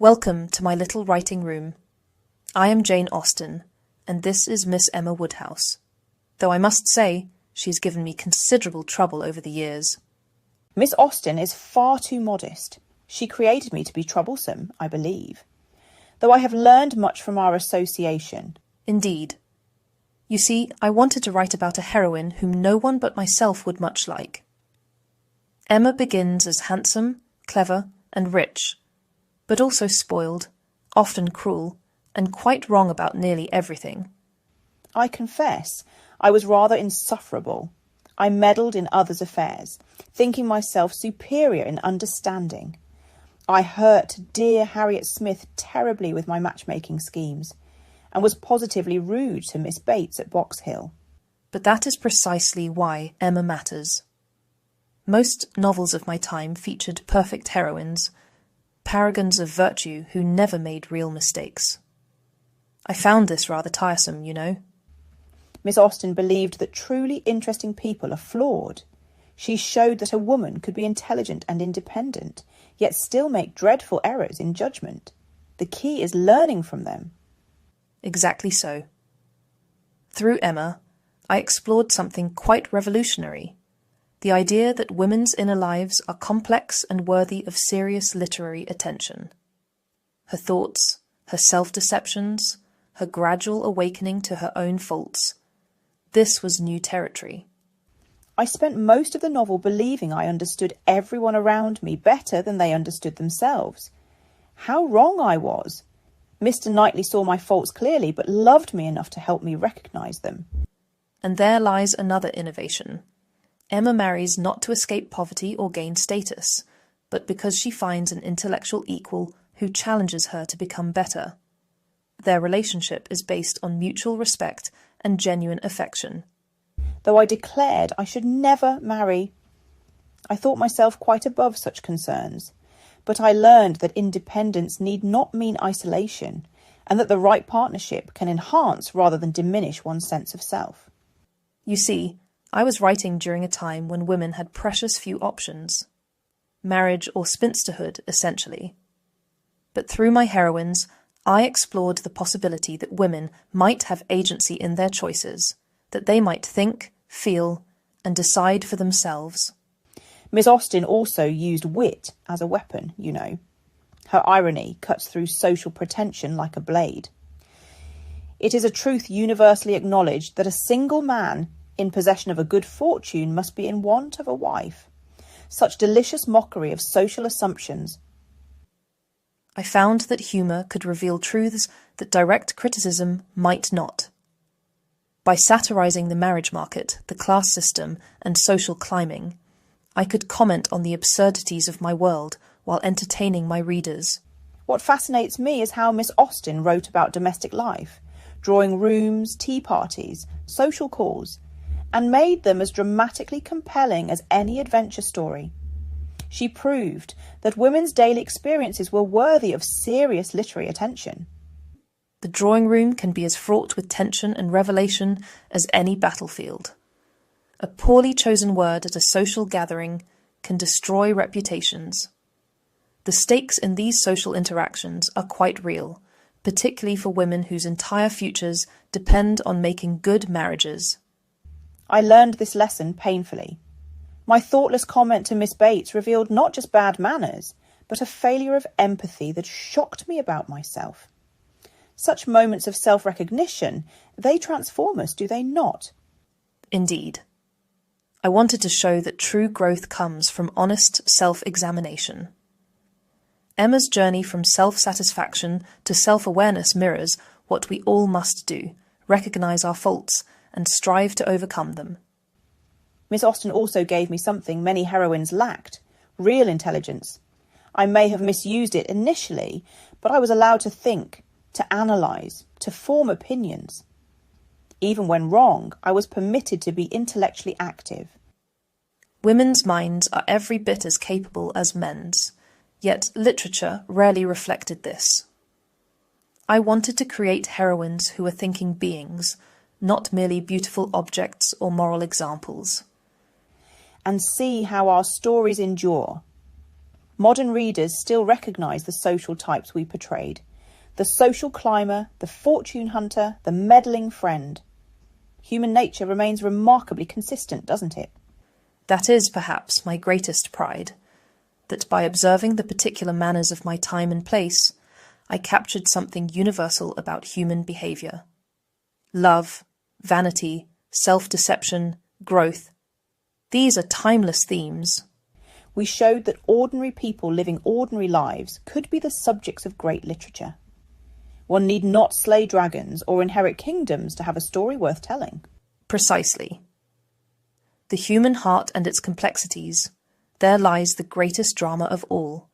Welcome to my little writing room. I am Jane Austen, and this is Miss Emma Woodhouse, though I must say she's given me considerable trouble over the years. Miss Austen is far too modest. She created me to be troublesome, I believe, though I have learned much from our association. Indeed. You see, I wanted to write about a heroine whom no one but myself would much like. Emma begins as handsome, clever, and rich, but also spoiled, often cruel, and quite wrong about nearly everything. I confess, I was rather insufferable. I meddled in others' affairs, thinking myself superior in understanding. I hurt dear Harriet Smith terribly with my matchmaking schemes, and was positively rude to Miss Bates at Box Hill. But that is precisely why Emma matters. Most novels of my time featured perfect heroines, paragons of virtue who never made real mistakes. I found this rather tiresome, you know. Miss Austen believed that truly interesting people are flawed. She showed that a woman could be intelligent and independent, yet still make dreadful errors in judgment. The key is learning from them. Exactly so. Through Emma, I explored something quite revolutionary. The idea that women's inner lives are complex and worthy of serious literary attention. Her thoughts, her self-deceptions, her gradual awakening to her own faults. This was new territory. I spent most of the novel believing I understood everyone around me better than they understood themselves. How wrong I was! Mr. Knightley saw my faults clearly, but loved me enough to help me recognise them. And there lies another innovation. Emma marries not to escape poverty or gain status, but because she finds an intellectual equal who challenges her to become better. Their relationship is based on mutual respect and genuine affection. Though I declared I should never marry, I thought myself quite above such concerns. But I learned that independence need not mean isolation, and that the right partnership can enhance rather than diminish one's sense of self. You see, I was writing during a time when women had precious few options. Marriage or spinsterhood, essentially. But through my heroines, I explored the possibility that women might have agency in their choices, that they might think, feel, and decide for themselves. Miss Austen also used wit as a weapon, you know. Her irony cuts through social pretension like a blade. It is a truth universally acknowledged that a single man in possession of a good fortune must be in want of a wife. Such delicious mockery of social assumptions. I found that humour could reveal truths that direct criticism might not. By satirising the marriage market, the class system, and social climbing, I could comment on the absurdities of my world while entertaining my readers. What fascinates me is how Miss Austen wrote about domestic life, drawing rooms, tea parties, social calls, and made them as dramatically compelling as any adventure story. She proved that women's daily experiences were worthy of serious literary attention. The drawing room can be as fraught with tension and revelation as any battlefield. A poorly chosen word at a social gathering can destroy reputations. The stakes in these social interactions are quite real, particularly for women whose entire futures depend on making good marriages. I learned this lesson painfully. My thoughtless comment to Miss Bates revealed not just bad manners, but a failure of empathy that shocked me about myself. Such moments of self-recognition, they transform us, do they not? Indeed. I wanted to show that true growth comes from honest self-examination. Emma's journey from self-satisfaction to self-awareness mirrors what we all must do, recognise our faults, and strive to overcome them. Miss Austen also gave me something many heroines lacked, real intelligence. I may have misused it initially, but I was allowed to think, to analyse, to form opinions. Even when wrong, I was permitted to be intellectually active. Women's minds are every bit as capable as men's, yet literature rarely reflected this. I wanted to create heroines who were thinking beings, not merely beautiful objects or moral examples. And see how our stories endure. modern readers still recognise the social types we portrayed. The social climber, the fortune hunter, the meddling friend. Human nature remains remarkably consistent, doesn't it? That is perhaps my greatest pride, that by observing the particular manners of my time and place, I captured something universal about human behaviour. Love, vanity, self-deception, growth. These are timeless themes. We showed that ordinary people living ordinary lives could be the subjects of great literature. One need not slay dragons or inherit kingdoms to have a story worth telling. Precisely. The human heart and its complexities, there lies the greatest drama of all.